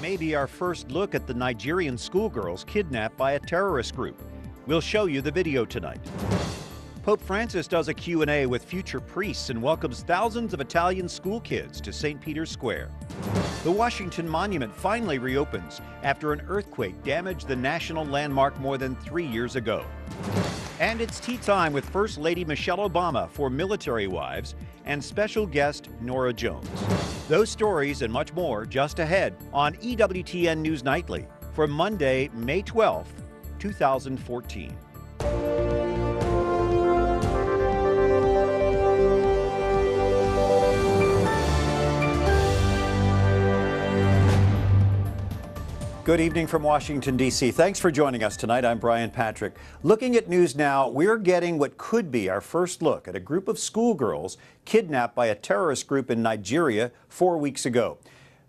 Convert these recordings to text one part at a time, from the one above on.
may be our first look at the Nigerian schoolgirls kidnapped by a terrorist group. We'll show you the video tonight. Pope Francis does a Q&A with future priests and welcomes thousands of Italian school kids to St. Peter's Square. The Washington Monument finally reopens after an earthquake damaged the national landmark more than 3 years ago. And it's tea time with First Lady Michelle Obama for military wives and special guest Norah Jones. Those stories and much more just ahead on EWTN News Nightly for Monday, May 12th, 2014. Good evening from Washington, D.C. Thanks for joining us tonight. I'm Brian Patrick. Looking at news now, we're getting what could be our first look at a group of schoolgirls kidnapped by a terrorist group in Nigeria 4 weeks ago.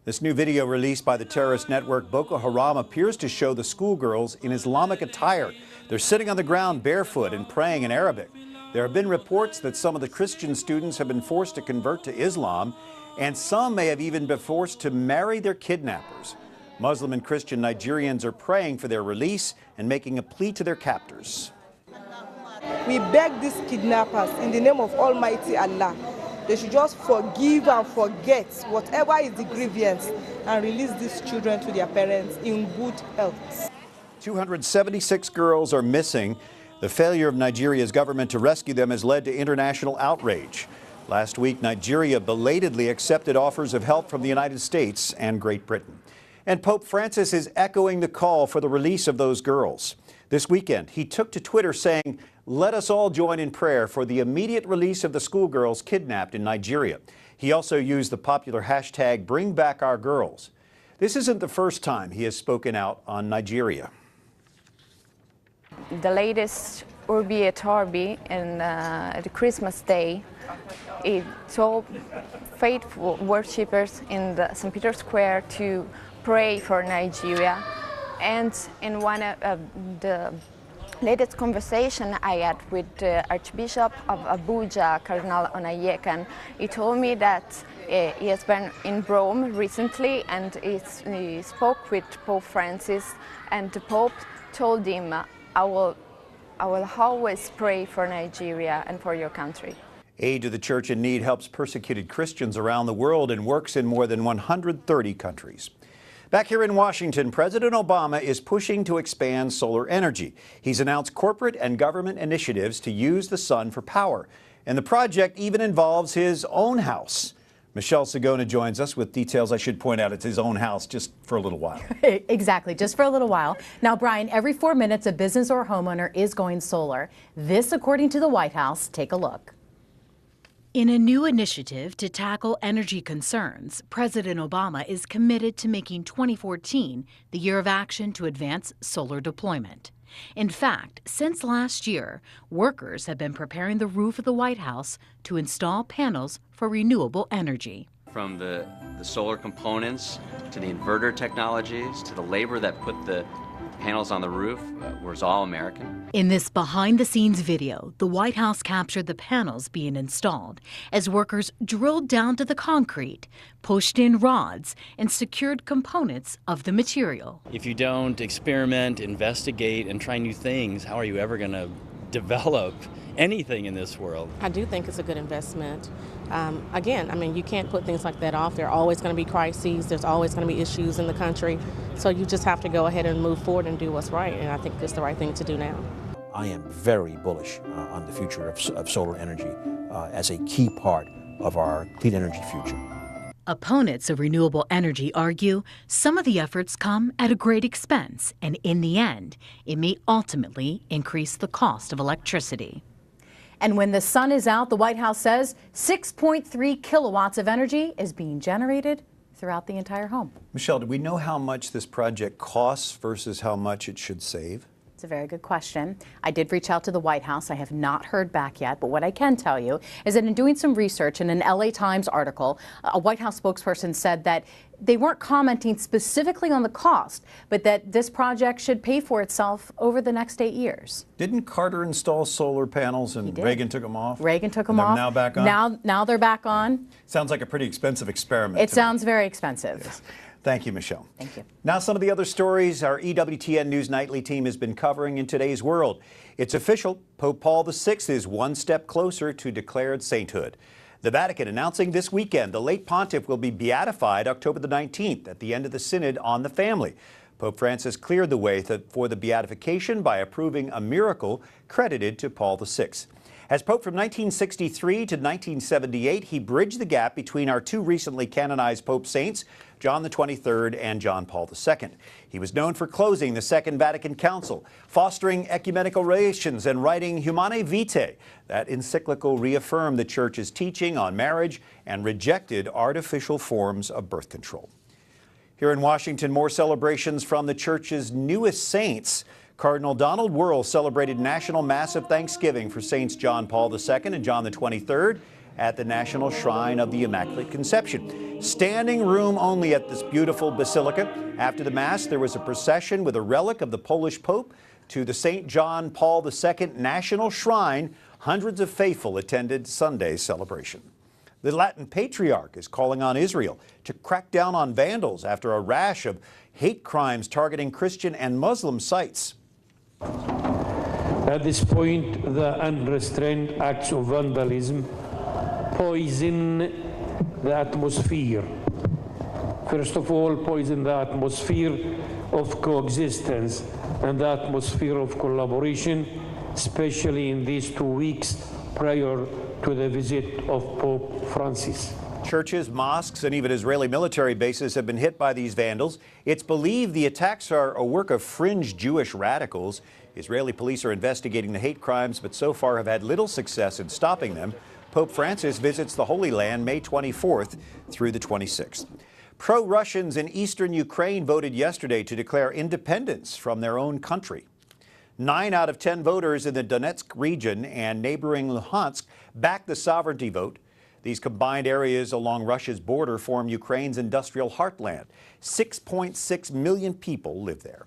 This new video released by the terrorist network Boko Haram appears to show the schoolgirls in Islamic attire. They're sitting on the ground barefoot and praying in Arabic. There have been reports that some of the Christian students have been forced to convert to Islam, and some may have even been forced to marry their kidnappers. Muslim and Christian Nigerians are praying for their release and making a plea to their captors. We beg these kidnappers in the name of Almighty Allah. They should just forgive and forget whatever is the grievance and release these children to their parents in good health. 276 girls are missing. The failure of Nigeria's government to rescue them has led to international outrage. Last week, Nigeria belatedly accepted offers of help from the United States and Great Britain. And Pope Francis is echoing the call for the release of those girls. This weekend, he took to Twitter saying, "Let us all join in prayer for the immediate release of the schoolgirls kidnapped in Nigeria." He also used the popular hashtag #BringBackOurGirls. This isn't the first time he has spoken out on Nigeria. The latest Urbi et Orbi and the Christmas Day, it told faithful worshippers in the St. Peter's Square to pray for Nigeria. And in one of the latest conversation I had with the Archbishop of Abuja, Cardinal Onayekan, he told me that he has been in Rome recently and he spoke with Pope Francis, and the Pope told him, I will always pray for Nigeria and for your country. Aid to the Church in Need helps persecuted Christians around the world and works in more than 130 countries. Back here in Washington, President Obama is pushing to expand solar energy. He's announced corporate and government initiatives to use the sun for power. And the project even involves his own house. Michelle Sigona joins us with details. I should point out it's his own house just for a little while. Exactly, just for a little while. Now, Brian, every 4 minutes a business or homeowner is going solar. This, according to the White House. Take a look. In a new initiative to tackle energy concerns, President Obama is committed to making 2014 the year of action to advance solar deployment. In fact, since last year, workers have been preparing the roof of the White House to install panels for renewable energy. From the solar components to the inverter technologies to the labor that put the panels on the roof was all American. In this behind-the-scenes video, the White House captured the panels being installed as workers drilled down to the concrete, pushed in rods, and secured components of the material. If you don't experiment, investigate, and try new things, how are you ever going to develop anything in this world? I do think it's a good investment. Again, I mean, you can't put things like that off. There are always going to be crises. There's always going to be issues in the country. So you just have to go ahead and move forward and do what's right. And I think it's the right thing to do now. I am very bullish on the future of solar energy as a key part of our clean energy future. Opponents of renewable energy argue some of the efforts come at a great expense, and in the end, it may ultimately increase the cost of electricity. And when the sun is out, the White House says 6.3 kilowatts of energy is being generated throughout the entire home. Michelle, do we know how much this project costs versus how much it should save? It's a very good question. I did reach out to the White House. I have not heard back yet, but what I can tell you is that in doing some research in an LA Times article, a White House spokesperson said that they weren't commenting specifically on the cost, but that this project should pay for itself over the next 8 years. Didn't Carter install solar panels and Reagan took them off? Reagan took them off. Now back on? Now they're back on. Sounds like a pretty expensive experiment. It sounds very expensive. Yes. Thank you, Michelle. Thank you. Now, some of the other stories our EWTN News Nightly team has been covering in today's world. It's official. Pope Paul VI is one step closer to declared sainthood. The Vatican announcing this weekend the late pontiff will be beatified October the 19th at the end of the Synod on the Family. Pope Francis cleared the way for the beatification by approving a miracle credited to Paul VI. As Pope from 1963 to 1978, he bridged the gap between our two recently canonized Pope saints, John the 23rd and John Paul II. He was known for closing the Second Vatican Council, fostering ecumenical relations, and writing Humanae Vitae. That encyclical reaffirmed the Church's teaching on marriage and rejected artificial forms of birth control. Here in Washington, more celebrations from the Church's newest saints. Cardinal Donald Wuerl celebrated National Mass of Thanksgiving for Saints John Paul II and John the 23rd at the National Shrine of the Immaculate Conception. Standing room only at this beautiful basilica. After the Mass, there was a procession with a relic of the Polish Pope to the St. John Paul II National Shrine. Hundreds of faithful attended Sunday's celebration. The Latin Patriarch is calling on Israel to crack down on vandals after a rash of hate crimes targeting Christian and Muslim sites. At this point, the unrestrained acts of vandalism poison the atmosphere. First of all, poison the atmosphere of coexistence and the atmosphere of collaboration, especially in these 2 weeks prior to the visit of Pope Francis. Churches, mosques, and even Israeli military bases have been hit by these vandals. It's believed the attacks are a work of fringe Jewish radicals. Israeli police are investigating the hate crimes, but so far have had little success in stopping them. Pope Francis visits the Holy Land May 24th through the 26th. Pro-Russians in eastern Ukraine voted yesterday to declare independence from their own country. 9 out of 10 voters in the Donetsk region and neighboring Luhansk backed the sovereignty vote. These combined areas along Russia's border form Ukraine's industrial heartland. 6.6 million people live there.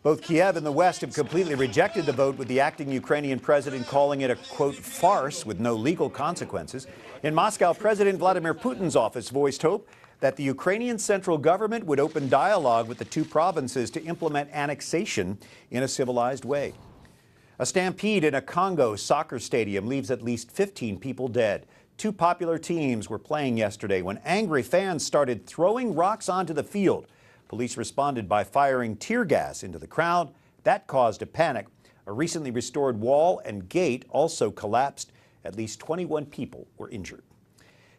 Both Kiev and the West have completely rejected the vote, with the acting Ukrainian president calling it a, quote, farce with no legal consequences. In Moscow, President Vladimir Putin's office voiced hope that the Ukrainian central government would open dialogue with the two provinces to implement annexation in a civilized way. A stampede in a Congo soccer stadium leaves at least 15 people dead. Two popular teams were playing yesterday when angry fans started throwing rocks onto the field. Police responded by firing tear gas into the crowd. That caused a panic. A recently restored wall and gate also collapsed. At least 21 people were injured.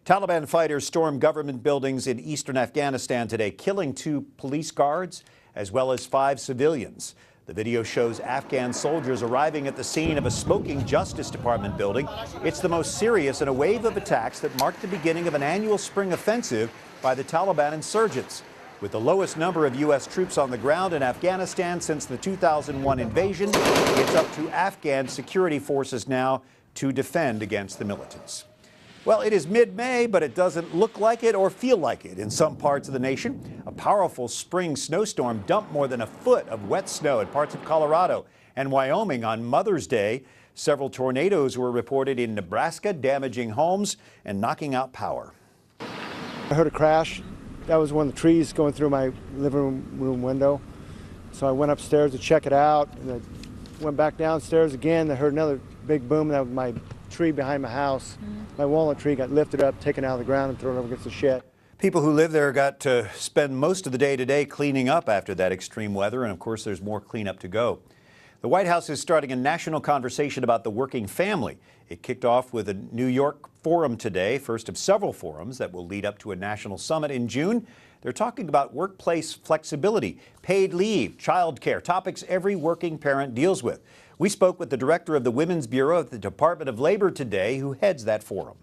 Taliban fighters stormed government buildings in eastern Afghanistan today, killing 2 police guards as well as 5 civilians. The video shows Afghan soldiers arriving at the scene of a smoking Justice Department building. It's the most serious in a wave of attacks that marked the beginning of an annual spring offensive by the Taliban insurgents. With the lowest number of U.S. troops on the ground in Afghanistan since the 2001 invasion, it's up to Afghan security forces now to defend against the militants. Well, it is mid-May, but it doesn't look like it or feel like it in some parts of the nation. A powerful spring snowstorm dumped more than a foot of wet snow in parts of Colorado and Wyoming on Mother's Day. Several tornadoes were reported in Nebraska, damaging homes and knocking out power. I heard a crash. That was one of the trees going through my living room window. So I went upstairs to check it out, and I went back downstairs again. I heard another big boom. That was my tree behind my house. My walnut tree got lifted up, taken out of the ground, and thrown over against the shed. People who live there got to spend most of the day today cleaning up after that extreme weather, and of course there's more cleanup to go. The White House is starting a national conversation about the working family. It kicked off with a New York forum today, first of several forums that will lead up to a national summit in June. They're talking about workplace flexibility, paid leave, childcare, topics every working parent deals with. We spoke with the director of the Women's Bureau at the Department of Labor today, who heads that forum.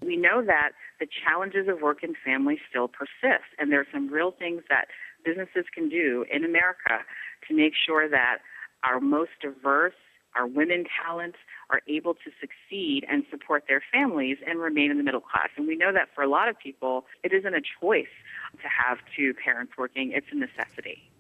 We know that the challenges of work and family still persist, and there are some real things that businesses can do in America to make sure that our most diverse, our women talents are able to succeed and support their families and remain in the middle class. And we know that for a lot of people, it isn't a choice to have 2 parents working, it's a necessity.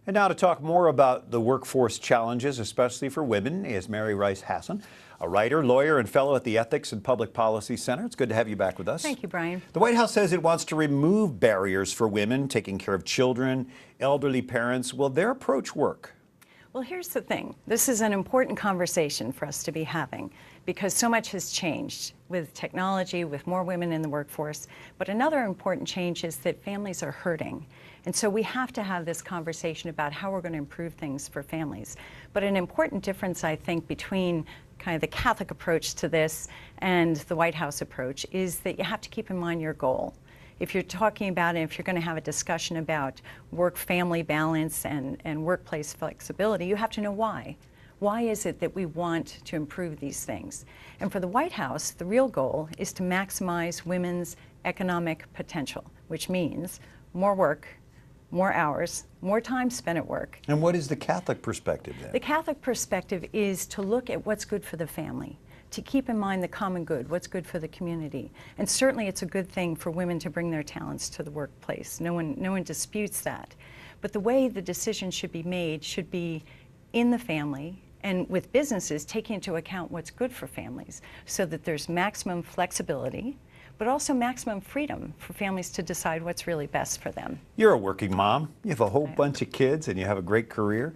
And now to talk more about the workforce challenges, especially for women, is Mary Rice Hasson, a writer, lawyer, and fellow at the Ethics and Public Policy Center. It's good to have you back with us. Thank you, Brian. The White House says it wants to remove barriers for women taking care of children, elderly parents. Will their approach work? Well, here's the thing. This is an important conversation for us to be having because so much has changed with technology, with more women in the workforce. But another important change is that families are hurting. And so we have to have this conversation about how we're going to improve things for families. But an important difference, I think, between kind of the Catholic approach to this and the White House approach is that you have to keep in mind your goal. If you're talking about it, if you're going to have a discussion about work-family balance and workplace flexibility, you have to know why. Why is it that we want to improve these things? And for the White House, the real goal is to maximize women's economic potential, which means more work, more hours, more time spent at work. And what is the Catholic perspective then? The Catholic perspective is to look at what's good for the family, to keep in mind the common good, what's good for the community. And certainly it's a good thing for women to bring their talents to the workplace. No one disputes that. But the way the decision should be made should be in the family and with businesses taking into account what's good for families so that there's maximum flexibility, but also maximum freedom for families to decide what's really best for them. You're a working mom. You have a whole bunch of kids and you have a great career.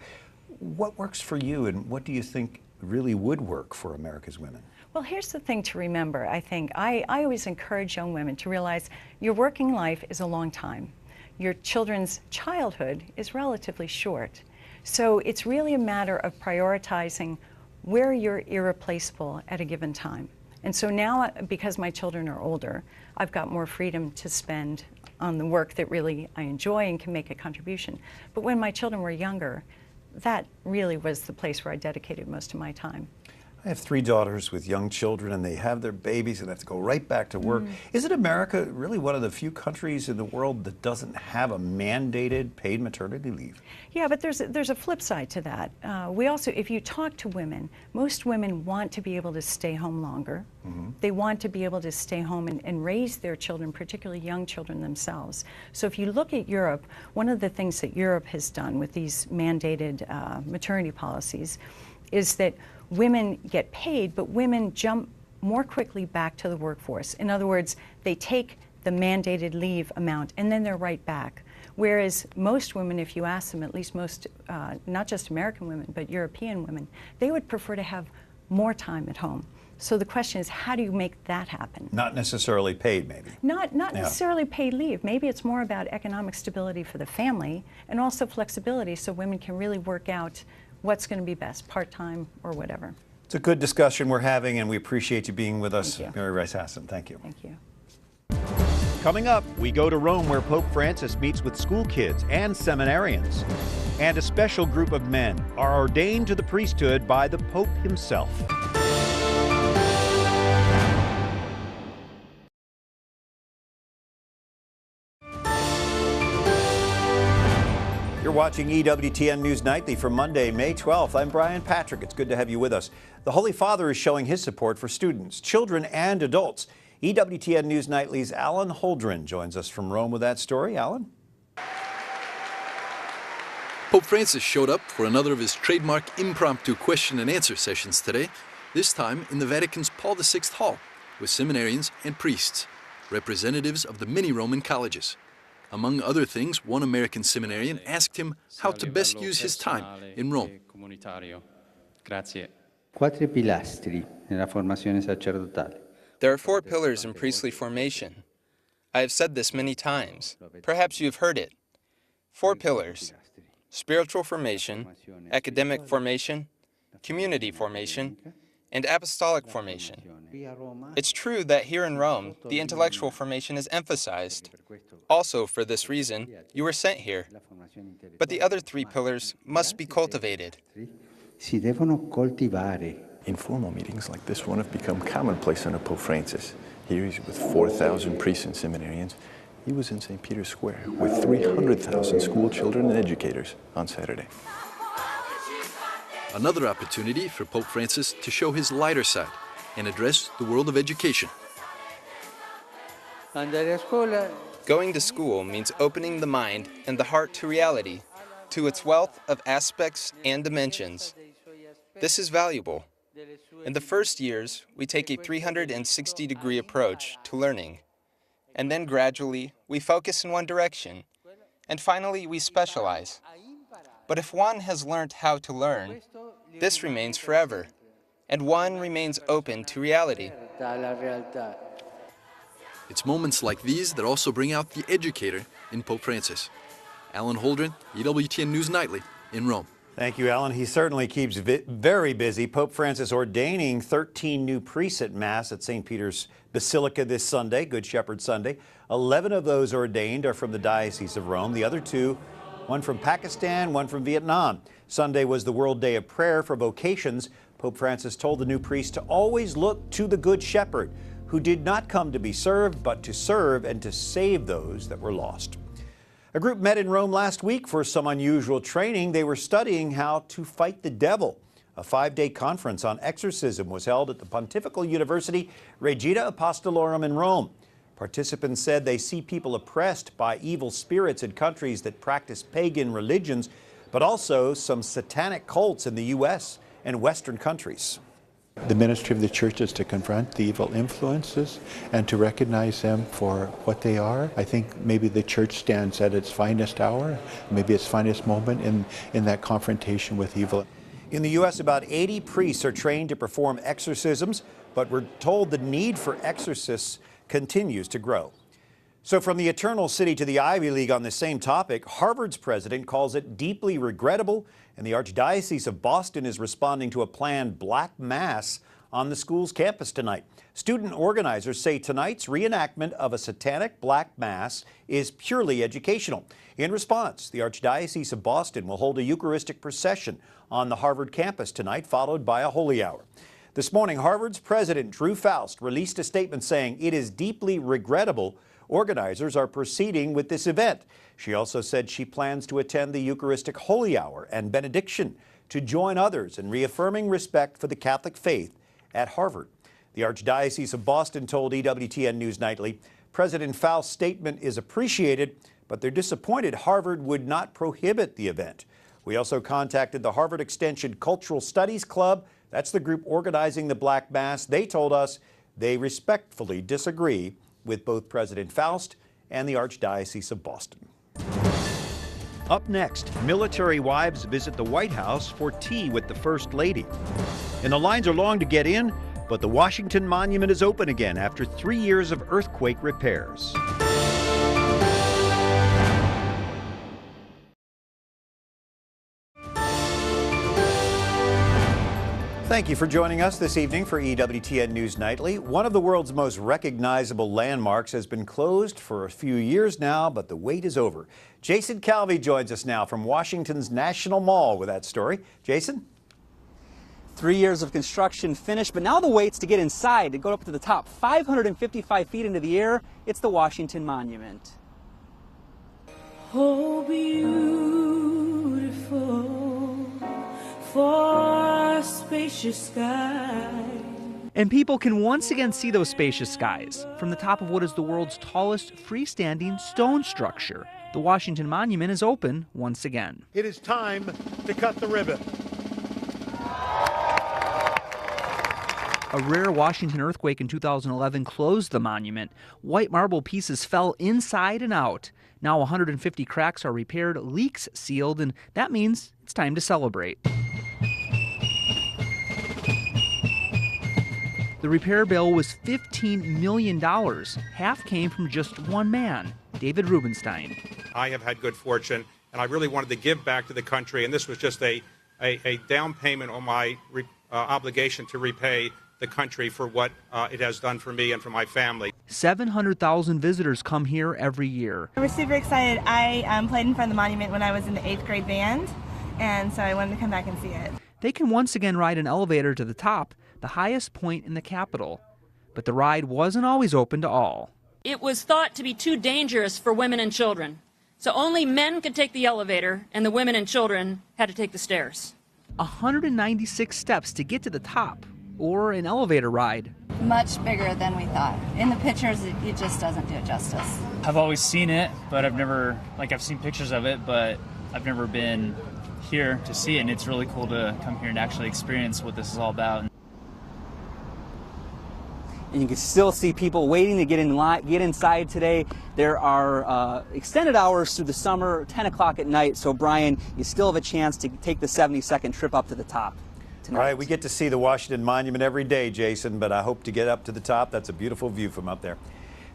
What works for you and what do you think really would work for America's women? Well, here's the thing to remember, I think. I always encourage young women to realize your working life is a long time. Your children's childhood is relatively short. So it's really a matter of prioritizing where you're irreplaceable at a given time. And so now, because my children are older, I've got more freedom to spend on the work that really I enjoy and can make a contribution. But when my children were younger, that really was the place where I dedicated most of my time. I have 3 daughters with young children and they have their babies and have to go right back to work. Isn't America really one of the few countries in the world that doesn't have a mandated paid maternity leave? Yeah, but there's a flip side to that. We also, if you talk to women, most women want to be able to stay home longer. They want to be able to stay home and raise their children, particularly young children themselves. So if you look at Europe, one of the things that Europe has done with these mandated maternity policies is that women get paid, but women jump more quickly back to the workforce. In other words, they take the mandated leave amount and then they're right back. Whereas most women, if you ask them, at least most, not just American women, but European women, they would prefer to have more time at home. So the question is, how do you make that happen? Not necessarily paid, maybe. Not necessarily paid leave. Maybe it's more about economic stability for the family and also flexibility so women can really work out what's going to be best, part-time or whatever. It's a good discussion we're having, and we appreciate you being with us, Mary Rice Hasson. Thank you. Thank you. Coming up, we go to Rome where Pope Francis meets with school kids and seminarians. And a special group of men are ordained to the priesthood by the Pope himself. You're watching EWTN News Nightly for Monday, May 12th. I'm Brian Patrick. It's good to have you with us. The Holy Father is showing his support for students, children, and adults. EWTN News Nightly's Alan Holdren joins us from Rome with that story. Alan? Pope Francis showed up for another of his trademark impromptu question and answer sessions today, this time in the Vatican's Paul VI Hall, with seminarians and priests, representatives of the many Roman colleges. Among other things, one American seminarian asked him how to best use his time in Rome. There are 4 pillars in priestly formation. I have said this many times. Perhaps you have heard it. 4 pillars: spiritual formation, academic formation, community formation, and apostolic formation. It's true that here in Rome, the intellectual formation is emphasized. Also, for this reason, you were sent here. But the other 3 pillars must be cultivated. Informal meetings like this one have become commonplace under Pope Francis. Here he's with 4,000 priests and seminarians. He was in St. Peter's Square with 300,000 school children and educators on Saturday. Another opportunity for Pope Francis to show his lighter side and address the world of education. Going to school means opening the mind and the heart to reality, to its wealth of aspects and dimensions. This is valuable. In the first years, we take a 360-degree approach to learning, and then gradually we focus in one direction, and finally we specialize. But if one has learned how to learn, this remains forever, and one remains open to reality. It's moments like these that also bring out the educator in Pope Francis. Alan Holdren, EWTN News Nightly in Rome. Thank you, Alan. He certainly keeps very busy. Pope Francis ordaining 13 new priests at Mass at St. Peter's Basilica this Sunday, Good Shepherd Sunday. 11 of those ordained are from the Diocese of Rome. The other two, one from Pakistan, one from Vietnam. Sunday was the World Day of Prayer for Vocations. Pope Francis told the new priests to always look to the Good Shepherd, who did not come to be served, but to serve and to save those that were lost. A group met in Rome last week for some unusual training. They were studying how to fight the devil. A 5-day conference on exorcism was held at the Pontifical University Regina Apostolorum in Rome. Participants said they see people oppressed by evil spirits in countries that practice pagan religions, but also some satanic cults in the U.S. and Western countries. The ministry of the church is to confront the evil influences and to recognize them for what they are. I think maybe the church stands at its finest hour, maybe its finest moment in that confrontation with evil. In the U.S., about 80 priests are trained to perform exorcisms, but we're told the need for exorcists continues to grow. So from the Eternal City to the Ivy League on the same topic, Harvard's president calls it deeply regrettable, and the Archdiocese of Boston is responding to a planned Black Mass on the school's campus tonight. Student organizers say tonight's reenactment of a satanic Black Mass is purely educational. In response, the Archdiocese of Boston will hold a Eucharistic procession on the Harvard campus tonight, followed by a holy hour. This morning, Harvard's president, Drew Faust, released a statement saying it is deeply regrettable organizers are proceeding with this event. She also said she plans to attend the Eucharistic Holy Hour and benediction to join others in reaffirming respect for the Catholic faith at Harvard. The Archdiocese of Boston told EWTN News Nightly, President Faust's statement is appreciated, but they're disappointed Harvard would not prohibit the event. We also contacted the Harvard Extension Cultural Studies Club. That's the group organizing the Black Mass. They told us they respectfully disagree with both President Faust and the Archdiocese of Boston. Up next, military wives visit the White House for tea with the First Lady. And the lines are long to get in, but the Washington Monument is open again after 3 years of earthquake repairs. Thank you for joining us this evening for EWTN News Nightly. One of the world's most recognizable landmarks has been closed for a few years now, but the wait is over. Jason Calvi joins us now from Washington's National Mall with that story. Jason? 3 years of construction finished, but now the wait's to get inside, to go up to the top, 555 feet into the air. It's the Washington Monument. Oh, beautiful for spacious sky. And people can once again see those spacious skies from the top of what is the world's tallest freestanding stone structure. The Washington Monument is open once again. It is time to cut the ribbon. A rare Washington earthquake in 2011 closed the monument. White marble pieces fell inside and out. Now 150 cracks are repaired, leaks sealed, and that means it's time to celebrate. The repair bill was $15 million. Half came from just one man, David Rubenstein. I have had good fortune, and I really wanted to give back to the country, and this was just a down payment on my obligation to repay the country for what it has done for me and for my family. 700,000 visitors come here every year. We're super excited. I played in front of the monument when I was in the 8th grade band, and so I wanted to come back and see it. They can once again ride an elevator to the top, the highest point in the Capitol. But the ride wasn't always open to all. It was thought to be too dangerous for women and children. So only men could take the elevator, and the women and children had to take the stairs. 196 steps to get to the top, or an elevator ride. Much bigger than we thought. In the pictures, it just doesn't do it justice. I've always seen it, but I've never, I've seen pictures of it, but I've never been here to see it, and it's really cool to come here and actually experience what this is all about. And you can still see people waiting to get inside today. There are extended hours through the summer, 10 o'clock at night. So, Brian, you still have a chance to take the 70-second trip up to the top tonight. All right, we get to see the Washington Monument every day, Jason, but I hope to get up to the top. That's a beautiful view from up there.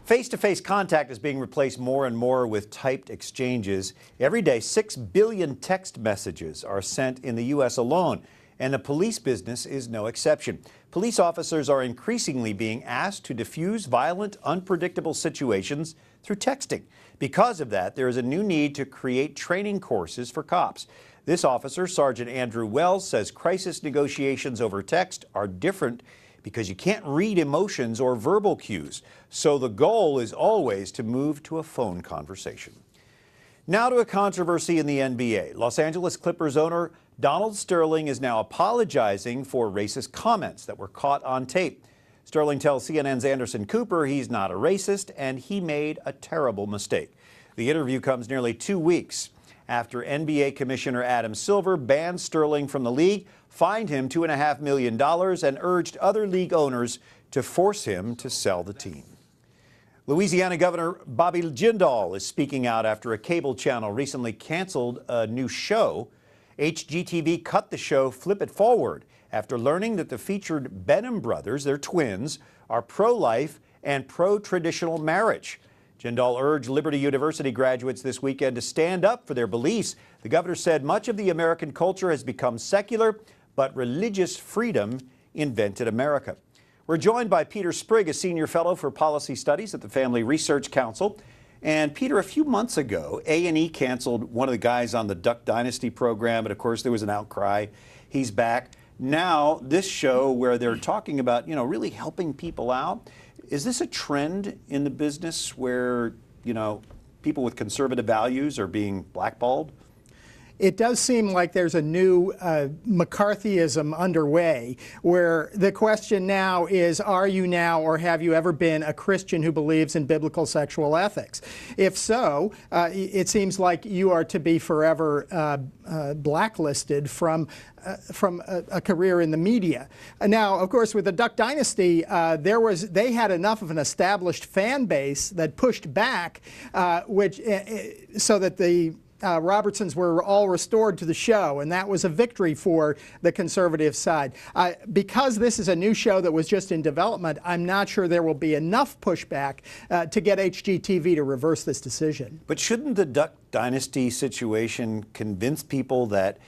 Face-to-face contact is being replaced more and more with typed exchanges. Every day, 6 billion text messages are sent in the U.S. alone, and the police business is no exception. Police officers are increasingly being asked to diffuse violent, unpredictable situations through texting. Because of that, there is a new need to create training courses for cops. This officer, Sergeant Andrew Wells, says crisis negotiations over text are different because you can't read emotions or verbal cues. So the goal is always to move to a phone conversation. Now to a controversy in the NBA. Los Angeles Clippers owner Donald Sterling is now apologizing for racist comments that were caught on tape. Sterling tells CNN's Anderson Cooper he's not a racist and he made a terrible mistake. The interview comes nearly 2 weeks after NBA Commissioner Adam Silver banned Sterling from the league, fined him $2.5 million, and urged other league owners to force him to sell the team. Louisiana Governor Bobby Jindal is speaking out after a cable channel recently canceled a new show. HGTV cut the show Flip It Forward after learning that the featured Benham brothers, they're twins, are pro-life and pro-traditional marriage. Jindal urged Liberty University graduates this weekend to stand up for their beliefs. The governor said much of the American culture has become secular, but religious freedom invented America. We're joined by Peter Sprigg, a senior fellow for policy studies at the Family Research Council. And Peter, a few months ago, A&E canceled one of the guys on the Duck Dynasty program, and of course there was an outcry. He's back. Now, this show where they're talking about, really helping people out. Is this a trend in the business where, people with conservative values are being blackballed? It does seem like there's a new McCarthyism underway, where the question now is, are you now or have you ever been a Christian who believes in biblical sexual ethics? If so, it seems like you are to be forever blacklisted from a career in the media. Now, of course, with the Duck Dynasty, they had enough of an established fan base that pushed back, so that the Robertsons were all restored to the show, and that was a victory for the conservative side. Because this is a new show that was just in development, I'm not sure there will be enough pushback to get HGTV to reverse this decision. But shouldn't the Duck Dynasty situation convince people that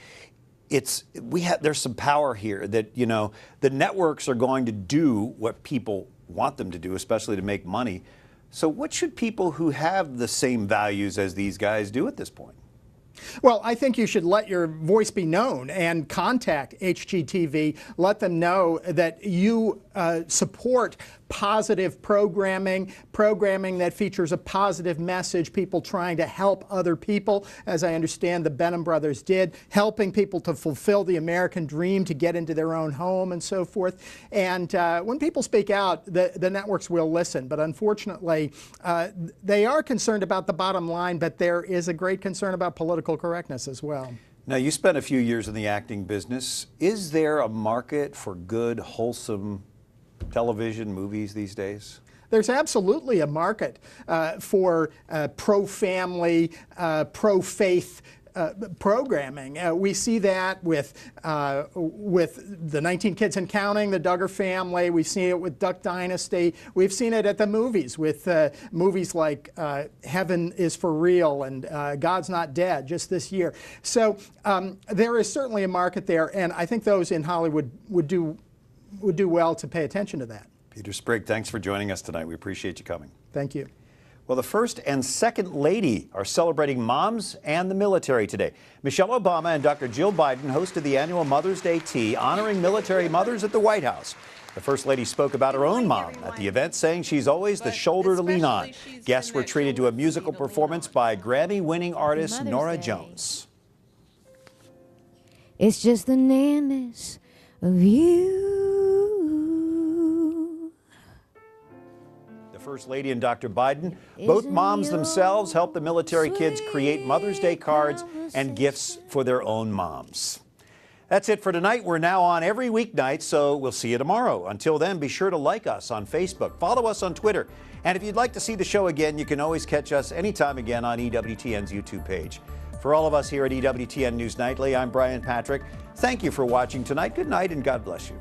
there's some power here, that the networks are going to do what people want them to do, especially to make money? So what should people who have the same values as these guys do at this point? Well, I think you should let your voice be known and contact HGTV. Let them know that you support positive programming that features a positive message, people trying to help other people, as I understand the Benham brothers did, helping people to fulfill the American dream, to get into their own home and so forth. And when people speak out, the networks will listen. But unfortunately, they are concerned about the bottom line, but there is a great concern about political correctness as well. Now, you spent a few years in the acting business. Is there a market for good, wholesome television, movies these days? There's absolutely a market for pro-family, pro-faith programming. We see that with the 19 Kids and Counting, the Duggar Family. We've seen it with Duck Dynasty. We've seen it at the movies with movies like Heaven is for Real and God's Not Dead just this year. So there is certainly a market there, and I think those in Hollywood would do well to pay attention to that. Peter Sprigg, thanks for joining us tonight. We appreciate you coming. Thank you. Well, the First and Second Lady are celebrating moms and the military today. Michelle Obama and Dr. Jill Biden hosted the annual Mother's Day tea honoring military mothers at the White House. The First Lady spoke about her own mom at the event, saying she's always the shoulder to lean on. Guests were treated to a musical performance by Grammy-winning artist Norah Jones. It's just the nearness of you. The First Lady and Dr. Biden. Both moms themselves help the military kids create Mother's Day cards and gifts for their own moms. That's it for tonight. We're now on every weeknight, so we'll see you tomorrow. Until then, be sure to like us on Facebook, follow us on Twitter, and if you'd like to see the show again, you can always catch us anytime again on EWTN's YouTube page. For all of us here at EWTN News Nightly, I'm Brian Patrick. Thank you for watching tonight. Good night and God bless you.